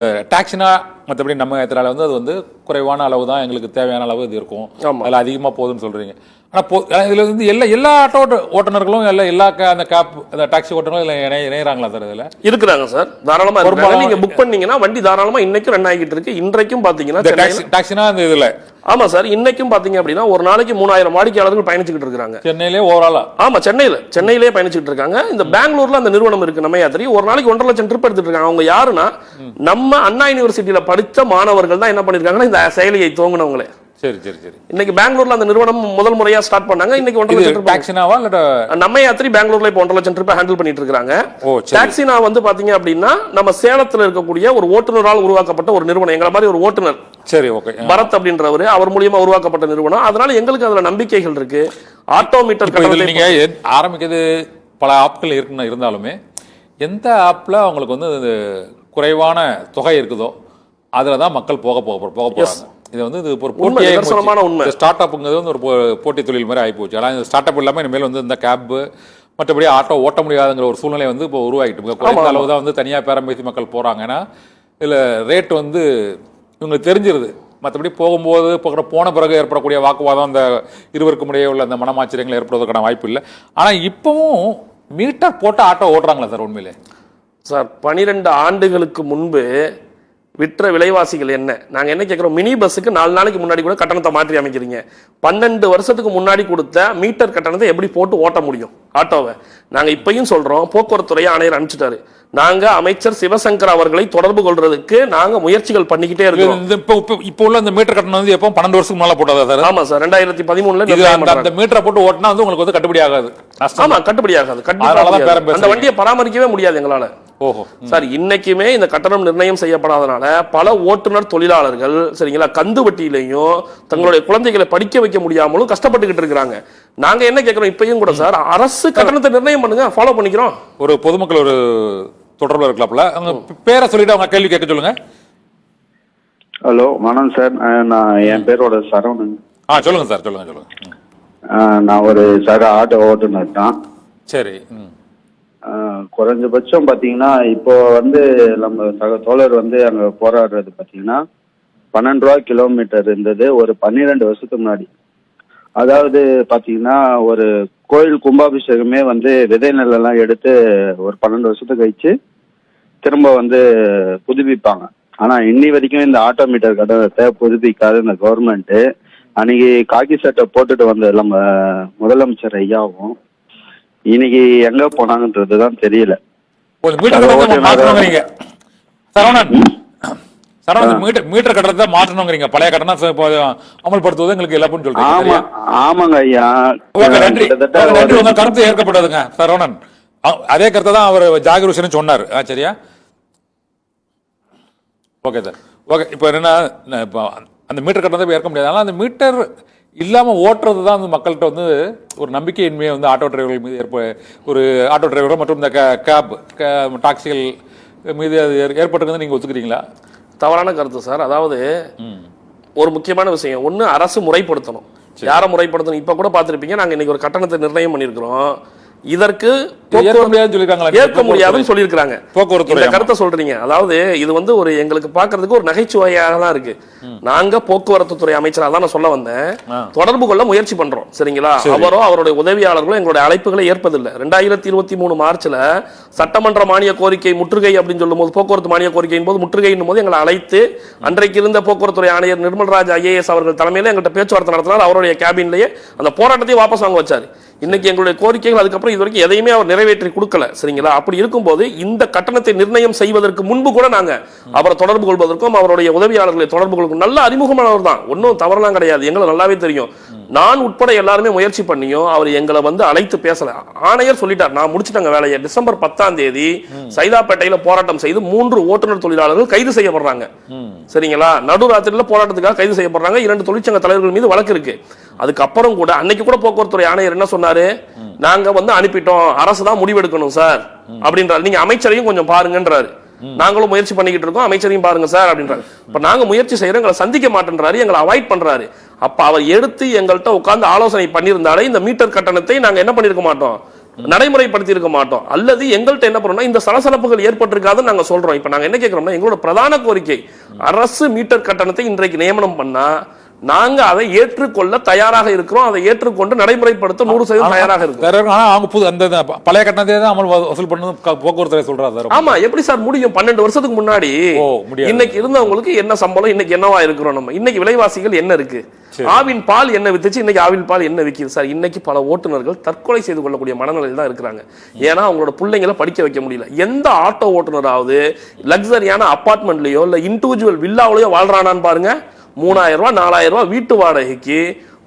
டாக்ஸினா மற்றபடி நம்ம ஏற்றுறால வந்து அது வந்து குறைவான அளவு தான் எங்களுக்கு தேவையான அளவு இது இருக்கும். அதில் அதிகமாக போகுதுன்னு சொல்கிறீங்க. ஆனால் இதில் வந்து எல்லா ஆட்டோ ஓட்டுநர்களும் எல்லா அந்த கேப் அந்த டாக்ஸி ஓட்டுநர்களும் இதில் இணையறாங்களா சார்? இதில் இருக்கிறாங்க சார், தாராளமாக இருக்காங்க. நீங்கள் புக் பண்ணீங்கன்னா வண்டி தாராளமாக இன்னைக்கும் ரன் ஆகிட்டு இருக்கு. இன்றைக்கும் பார்த்தீங்கன்னா டாக்ஸினா அந்த இதில் ஆமா சார், இன்னைக்கும் பாத்தீங்க அப்படின்னா ஒரு நாளைக்கு 3000 வாடிக்கையாளர்கள் பயணிச்சுட்டு இருக்காங்க சென்னையிலே ஓவராலா. ஆமா, சென்னையிலே பயணிச்சுட்டு இருக்காங்க. இந்த பெங்களூர்ல அந்த நிறுவனம் இருக்கு நம்ம யாத்திரை, ஒரு நாளைக்கு 1.5 லட்சம் ட்ரிப் எடுத்துட்டு இருக்காங்க. அவங்க யாருன்னா நம்ம அண்ணா யூனிவர்சிட்டியில படித்த மாணவர்கள் தான் என்ன பண்ணிருக்காங்கன்னா இந்த செயலியை துவங்கினவங்களே. சரி சரி சரி. இன்னைக்கு பெங்களூர்ல அந்த நிறுவனம் முதல் முறையா ஸ்டார்ட் பண்ணாங்க. இன்னைக்கு 1.5 லட்சம் டாக்ஸினாவா இல்ல நம்ம யாத்திரை பெங்களூர்ல இப்போ 1.5 லட்சம் ட்ரிப் ஹேண்டில் பண்ணிட்டு இருக்காங்க. டாக்ஸினா வந்து பாத்தீங்க அப்படின்னா நம்ம சேலத்துல இருக்கக்கூடிய ஒரு ஓட்டுநரால் உருவாக்கப்பட்ட ஒரு நிறுவனம். எங்களை மாதிரி ஒரு ஓட்டுநர், சரி ஓகே, பரத் அப்படின்றவர், அவர் மூலியமா உருவாக்கப்பட்ட நிறுவனம். அதனால எங்களுக்கு அதுல நம்பிக்கைகள் இருக்கு. ஆட்டோமீட்டர் நீங்க ஆரம்பிக்கிறது பல ஆப்கள் இருந்தாலுமே எந்த ஆப்ல அவங்களுக்கு வந்து குறைவான தொகை இருக்குதோ அதுல தான் மக்கள் போக போறாங்க. இது வந்து இது ஒரு போட்டி, ஸ்டார்ட் அப்புங்கிறது வந்து ஒரு போட்டி தொழில் மாதிரி ஆகி போச்சு. ஆனால் இந்த ஸ்டார்ட் அப் இல்லாமல் இனிமேல் வந்து இந்த கேப் மற்றபடி ஆட்டோ ஓட்ட முடியாதுங்கிற ஒரு சூழ்நிலை வந்து இப்போ உருவாகிட்டு குறைந்த அளவு தான் வந்து தனியாக பேரம் பேசி மக்கள் போகிறாங்க. ஏன்னா இதில் ரேட் வந்து இவங்களுக்கு தெரிஞ்சிருது. மற்றபடி போகும்போது போன பிறகு ஏற்படக்கூடிய வாக்குவாதம் அந்த இருவருக்கும் இடையே உள்ள அந்த மனமாச்சரியங்கள் ஏற்படுவதற்கான வாய்ப்பு இல்லை. ஆனால் இப்பவும் மீட்டர் போட்டு ஆட்டோ ஓட்டுறாங்களா சார்? உண்மையிலே சார் 12 ஆண்டுகளுக்கு முன்பு விற்ற விலைவாசிகள் என்ன? நாங்க என்ன கேட்கிறோம், மினி பஸ்ஸுக்கு 4 நாளைக்கு முன்னாடி கூட கட்டணத்தை மாற்றி அமைக்கிறீங்க. 12 வருஷத்துக்கு முன்னாடி கொடுத்த மீட்டர் கட்டணத்தை எப்படி போட்டு ஓட்ட முடியும் ஆட்டோவை? நாங்க இப்பயும் சொல்றோம், போக்குவரத்துறை ஆணையர் அனுப்பிச்சிட்டாரு. நாங்க அமைச்சர் சிவசங்கர் அவர்களை தொடர்பு கொள்றதுக்கு நாங்க முயற்சிகள் பண்ணிக்கிட்டே இருக்கோம். இப்போ உள்ள அந்த மீட்டர் கட்டணம் வந்து எப்போ 12 வருஷத்துக்கு மேல போட்டதா சார்? ஆமா சார், 2013ல அந்த மீட்டரை போட்டு ஓட்டினா வந்து உங்களுக்கு வந்து கட்டுப்படி ஆகாது. ஆமா, கட்டுப்படி ஆகாது. அந்த வண்டியை பராமரிக்கவே முடியாது எங்களால. ஓஹோ சார், இன்னைக்குமே இந்த கட்டணம் நிர்ணயம் செய்யப்படாதனால பல ஓட்டுநர் தொழிலாளர்கள் சரிங்களா கந்து வட்டியிலையும் தங்களுடைய குழந்தைகளை படிக்க வைக்க முடியாமலும் கஷ்டப்பட்டுக்கிட்டு இருக்கிறாங்க. நாங்க என்ன கேட்கிறோம் இப்பயும் கூட சார், அரசு கட்டணத்தை நிர்ணயம் பண்ணுங்க, ஃபாலோ பண்ணிக்கிறோம். ஒரு பொதுமக்கள் ஒரு தொடர்புல இருக்கலாம்ல, அவங்க பேரை சொல்லிட்டு அவங்க கேள்வி கேட்க சொல்லுங்க. ஹலோ வணக்கம் சார், நான் என் பேரோட சரவணன். சொல்லுங்க சார், சொல்லுங்க. நான் ஒரு ஆட்டோ ஓட்டுநர் தான். சரி. குறைஞ்சபட்சம் பாத்தீங்கன்னா இப்போ வந்து நம்ம தோழர் வந்து அங்க போராடுறது பாத்தீங்கன்னா 12 ரூபா கிலோமீட்டர் இருந்தது ஒரு 12 வருஷத்துக்கு முன்னாடி. அதாவது பாத்தீங்கன்னா ஒரு கோயில் கும்பாபிஷேகமே வந்து விதை நெல்லாம் எடுத்து ஒரு 12 வருஷத்துக்கு கழிச்சு திரும்ப வந்து புதுப்பிப்பாங்க. ஆனா இன்னி வரைக்கும் இந்த ஆட்டோமீட்டர் கட்டணத்தை புதுப்பிக்காத இந்த கவர்மெண்ட் அன்னைக்கு காக்கி சட்டை போட்டுட்டு வந்த நம்ம முதலமைச்சர் ஐயாவும் இன்னைக்கு எங்க போனாங்கன்றதுதான் தெரியல. மீட்டர் கட்டணத்தை மாற்றணுங்கிறீங்க, பழைய கட்டணம் அமல்படுத்துவது எங்களுக்கு எல்லாரும் சொல்றீங்க. ஆமாங்க ஐயா, நன்றி. உங்க கருத்து ஏற்கப்பட்டதுங்க சரவணன். அதே கருத்தை தான் அவர் ஜாகிர் ஹுசேன் சொன்னார். சரியா, ஓகே சார். ஓகே, இப்போ என்னன்னா இப்போ அந்த மீட்டர் கட்டணத்தை ஏற்க முடியாது. ஆனால் அந்த மீட்டர் இல்லாமல் ஓட்டுறது தான் வந்து மக்கள்கிட்ட வந்து ஒரு நம்பிக்கையின்மையை வந்து ஆட்டோ டிரைவர்கள் மீது ஒரு ஆட்டோ டிரைவர்கள் மற்றும் இந்த கேப் டாக்ஸிகள் மீது அது ஏற்பட்டிருக்குன்னு நீங்கள் ஒத்துக்கிறீங்களா? தவறான கருத்து சார். அதாவது ஒரு முக்கியமான விஷயம், ஒன்று அரசு முறைப்படுத்தணும். யாரை முறைப்படுத்தணும்? இப்போ கூட பார்த்துருப்பீங்க, நாங்கள் இன்னைக்கு ஒரு கட்டணத்தை நிர்ணயம் பண்ணியிருக்கிறோம். இதற்கு ஏற்க முடியாதுன்னு சொல்லியிருக்காங்க. போக்குவரத்து கருத்தை சொல்றீங்க. அதாவது இது வந்து ஒரு எங்களுக்கு பாக்குறதுக்கு ஒரு நகைச்சுவையாக தான் இருக்கு. நாங்க போக்குவரத்து துறை அமைச்சராக தான் நான் சொல்ல வந்தேன், தொடர்பு கொள்ள முயற்சி பண்றோம் சரிங்களா. அவரோ அவருடைய உதவியாளர்களும் எங்களுடைய அழைப்புகளை ஏற்பதில்லை. 2023 மார்ச்ல சட்டமன்ற மானிய கோரிக்கை முற்றுகை அப்படின்னு சொல்லும் போது, போக்குவரத்து மானிய கோரிக்கையின் போது முற்றுகையின் போது எங்களை அழைத்து அன்றைக்கு இருந்த போக்குவரத்துறை ஆணையர் நிர்மல்ராஜ் IAS அவர்கள் தலைமையில எங்கள்கிட்ட பேச்சுவார்த்தை நடத்தினார். அவருடைய கேபின்லயே அந்த போராட்டத்தையும் வாபஸ் வாங்க வச்சாரு. இன்னைக்கு எங்களுடைய கோரிக்கைகள் அதுக்கப்புறம் இது வரைக்கும் எதையுமே அவர் நிறைவேற்றி கொடுக்கல சரிங்களா. அப்படி இருக்கும்போது இந்த கட்டணத்தை நிர்ணயம் செய்வதற்கு முன்பு கூட நாங்க அவரை தொடர்பு கொள்வதற்கும் அவருடைய உதவியாளர்களை தொடர்பு கொள்வதற்கும் நல்ல அறிமுகமானவர் தான், ஒன்றும் தவறெல்லாம் கிடையாது. எங்களுக்கு நல்லாவே தெரியும். நான் உட்பட எல்லாருமே முயற்சி பண்ணியும் அவர் எங்களை வந்து அழைத்து பேசல. ஆணையர் சொல்லிட்டார், நான் முடிச்சுட்டாங்க வேலையை. டிசம்பர் 10ஆம் தேதி சைதாப்பேட்டையில போராட்டம் செய்து 3 ஓட்டுநர் தொழிலாளர்கள் கைது செய்யப்படுறாங்க சரிங்களா. நடுராத்திரியில போராட்டத்துக்காக கைது செய்யப்படுறாங்க. 2 தொழிற்சங்க தலைவர்கள் மீது வழக்கு இருக்கு. அதுக்கப்புறம் கூட அன்னைக்கு கூட போக்குவரத்துறை ஆணையர் என்ன சொன்னாரு, நாங்க வந்து அனுப்பிட்டோம், அரசு தான் முடிவெடுக்கணும் சார் அப்படின்றாரு. நீங்க அமைச்சரையும் கொஞ்சம் பாருங்கன்றாரு. நாங்களும் முயற்சி பண்ணிக்கிட்டு இருக்கோம், அமைச்சரையும் பாருங்க சார் அப்படின்றாரு. இப்ப நாங்க முயற்சி செய்யறோம், எங்களை சந்திக்க மாட்டேன்றாரு, எங்களை அவாய்ட் பண்றாரு. அப்ப அவர் எடுத்து எங்கள்கிட்ட உட்கார்ந்து ஆலோசனை பண்ணியிருந்தாலே இந்த மீட்டர் கட்டணத்தை நாங்க என்ன பண்ணிருக்க மாட்டோம், நடைமுறைப்படுத்தி இருக்க மாட்டோம். அல்லது எங்கள்கிட்ட என்ன பண்ணோம்னா இந்த சலசலப்புகள் ஏற்பட்டிருக்காதுன்னு நாங்க சொல்றோம். இப்ப நாங்க என்ன கேட்கிறோம்னா எங்களோட பிரதான கோரிக்கை, அரசு மீட்டர் கட்டணத்தை இன்றைக்கு நியமனம் பண்ணா நாங்க அதை ஏற்றுக்கொள்ள தயாராக இருக்கிறோம். அதை ஏற்றுக்கொண்டு நடைமுறைப்படுத்த 100% தயாராக இருக்கிறோம். ஆனா அவங்க அந்த பழைய கட்டணத்தை தான் அமல் வசூல் பண்ணணும் போக்குவரத்து சொல்றாரு. ஆமா, எப்படி சார் முடியும்? 12 வருஷத்துக்கு முன்னாடி இன்னைக்கு இருந்தவங்களுக்கு என்ன சம்பளம், இன்னைக்கு என்னவா இருக்கிறோம் நம்ம? இன்னைக்கு விலைவாசிகள் என்ன இருக்கு? ஆவின் பால் என்ன வித்துச்சு, இன்னைக்கு ஆவின் பால் என்ன விற்கிது சார்? இன்னைக்கு பல ஓட்டுநர்கள் தற்கொலை செய்து கொள்ளக்கூடிய மனநிலையில் தான் இருக்கிறாங்க. ஏன்னா அவங்களோட பிள்ளைங்களை படிக்க வைக்க முடியல. எந்த ஆட்டோ ஓட்டுநராவது லக்ஸரியான அபார்ட்மெண்ட்லயோ இல்ல இண்டிவிஜுவல் வில்லாவிலயோ வாழ்றானான்னு பாருங்க. 3000 ரூபாய் 4000 ரூபாய் வீட்டு வாடகைக்கு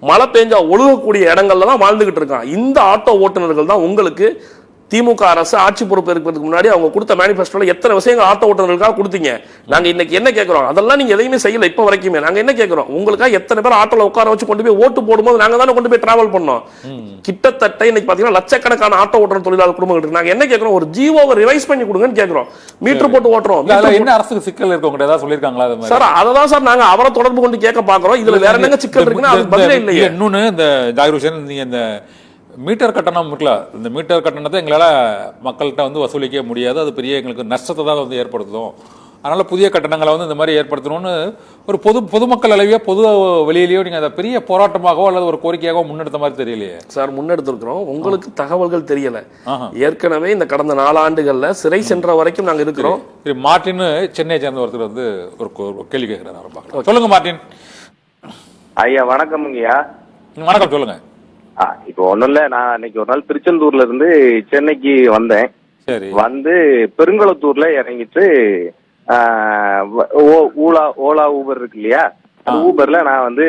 மழை பெஞ்சா ஒழுகக்கூடிய இடங்கள்ல தான் வாழ்ந்துகிட்டு இருக்கான். இந்த ஆட்டோ ஓட்டுநர்கள் தான் உங்களுக்கு திமுக அரசு ஆட்சி பொறுப்பு இருக்கிறதுக்கு முன்னாடி அவங்க கொடுத்த மேனிஃபெஸ்டோல எத்தனை விஷயங்கள் ஆட்டோ ஓட்டுநர்களுக்காக கொடுத்தீங்க. நாங்க இன்னைக்கு என்ன கேட்கிறோம்? அதெல்லாம் நீங்க எதையுமே செய்யல இப்ப வரைக்குமே. நாங்க என்ன கேட்கிறோம்? உங்களுக்காக எத்தனை பேர் ஆட்டோல உட்கார வச்சு கொண்டு போய் ஓட்டு போடும்போது நாங்க தானே கொண்டு போய் டிராவல் பண்ணோம். கிட்டத்தட்ட இன்னைக்கு பாத்தீங்கன்னா லட்சக்கணக்கான ஆட்டோ ஓட்டுநர் தொழிலாளர் குடும்பங்கள் இருக்கு. நாங்க என்ன கேட்கிறோம்? ஒரு ஜியோவை ரிவைஸ் பண்ணி கொடுங்கன்னு கேட்கிறோம். மீட்டர் போட்டு ஓட்டுறோம். என்ன அரசுக்கு சிக்கல் இருக்கு? உங்க ஏதாவது சொல்லிருக்காங்களா சார்? அததான் சார் நாங்க அவரை தொடர்பு கொண்டு கேட்க பாக்குறோம். இதுல வேற என்னங்க சிக்கல் இருக்குன்னா அது பதிலே இல்லையே. இன்னொன்னு இந்த ஜாகிர் ஹுசேன், நீங்க இந்த மீட்டர் கட்டணம் இருக்குல்ல, இந்த மீட்டர் கட்டணத்தை எங்களால் மக்கள்கிட்ட வந்து வசூலிக்க முடியாது, அது பெரிய எங்களுக்கு நஷ்டத்தை தான் வந்து ஏற்படுத்தும். அதனால் புதிய கட்டணங்களை வந்து இந்த மாதிரி ஏற்படுத்தணும்னு ஒரு பொதுமக்கள் அளவியோ பொது வெளியிலேயோ நீங்கள் அதை பெரிய போராட்டமாகவோ அல்லது ஒரு கோரிக்கையாகவோ முன்னெடுத்த மாதிரி தெரியலையே சார். முன்னெடுத்திருக்கிறோம். உங்களுக்கு தகவல்கள் தெரியல. ஏற்கனவே இந்த கடந்த 4 ஆண்டுகள்ல சிறை சென்ற வரைக்கும் நாங்கள் இருக்கிறோம். சரி, மார்ட்டின் சென்னையை சேர்ந்த ஒருத்தர் வந்து ஒரு கேள்வி கேட்குறாரு. சொல்லுங்க மார்ட்டின். ஐயா வணக்கம்ங்கய்யா. வணக்கம், சொல்லுங்க. இப்போ ஒண்ணும் இல்ல, நான் இன்னைக்கு ஒரு நாள் திருச்செந்தூர்ல இருந்து சென்னைக்கு வந்தேன். சரி. வந்து பெருங்குளத்தூர்ல இறங்கிட்டு ஓலா ஊபர் இருக்கு இல்லையா, ஊபர்ல நான் வந்து